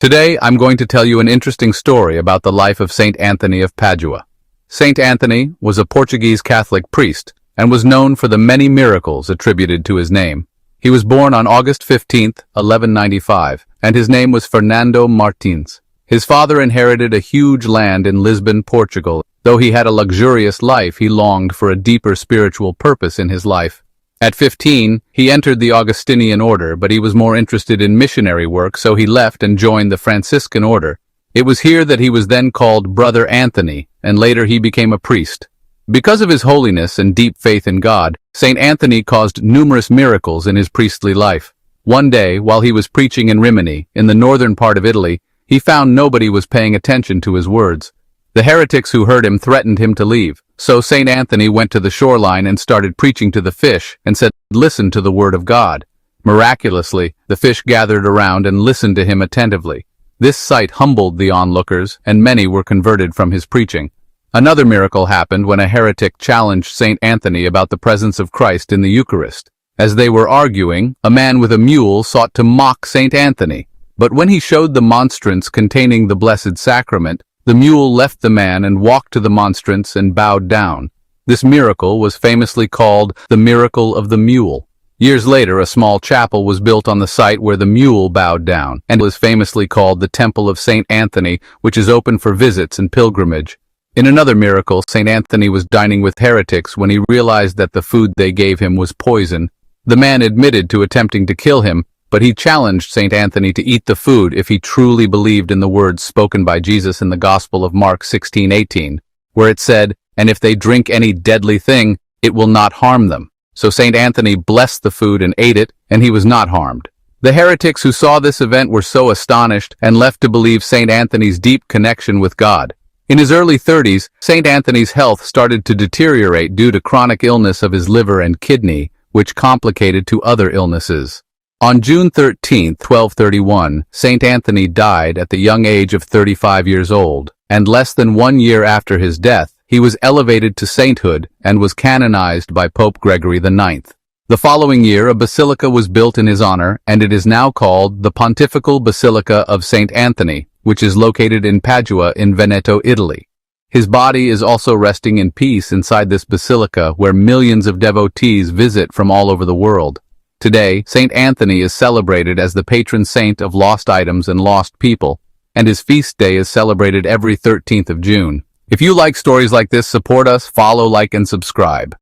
Today, I'm going to tell you an interesting story about the life of Saint Anthony of Padua. Saint Anthony was a Portuguese Catholic priest and was known for the many miracles attributed to his name. He was born on August 15, 1195, and his name was Fernando Martins. His father inherited a huge land in Lisbon, Portugal. Though he had a luxurious life, he longed for a deeper spiritual purpose in his life. At 15, he entered the Augustinian order, but he was more interested in missionary work, so he left and joined the Franciscan order. It was here that he was then called Brother Anthony, and later he became a priest. Because of his holiness and deep faith in God, Saint Anthony caused numerous miracles in his priestly life. One day, while he was preaching in Rimini, in the northern part of Italy, he found nobody was paying attention to his words. The heretics who heard him threatened him to leave, so Saint Anthony went to the shoreline and started preaching to the fish and said, "Listen to the word of God." Miraculously, the fish gathered around and listened to him attentively. This sight humbled the onlookers, and many were converted from his preaching. Another miracle happened when a heretic challenged Saint Anthony about the presence of Christ in the Eucharist. As they were arguing, a man with a mule sought to mock Saint Anthony. But when he showed the monstrance containing the Blessed Sacrament, the mule left the man and walked to the monstrance and bowed down. This miracle was famously called the miracle of the mule. Years later, a small chapel was built on the site where the mule bowed down, and was famously called the Temple of Saint Anthony, which is open for visits and pilgrimage. In another miracle, Saint Anthony was dining with heretics when he realized that the food they gave him was poison. The man admitted to attempting to kill him, but he challenged Saint Anthony to eat the food if he truly believed in the words spoken by Jesus in the Gospel of Mark 16:18, where it said, "And if they drink any deadly thing, it will not harm them." So Saint Anthony blessed the food and ate it, and he was not harmed. The heretics who saw this event were so astonished and left to believe Saint Anthony's deep connection with God. In his early 30s, Saint Anthony's health started to deteriorate due to chronic illness of his liver and kidney, which complicated to other illnesses. On June 13, 1231, Saint Anthony died at the young age of 35 years old, and less than 1 year after his death, he was elevated to sainthood and was canonized by Pope Gregory IX. The following year, a basilica was built in his honor, and it is now called the Pontifical Basilica of Saint Anthony, which is located in Padua in Veneto, Italy. His body is also resting in peace inside this basilica, where millions of devotees visit from all over the world. Today, Saint Anthony is celebrated as the patron saint of lost items and lost people, and his feast day is celebrated every 13th of June. If you like stories like this, support us, follow, like, and subscribe.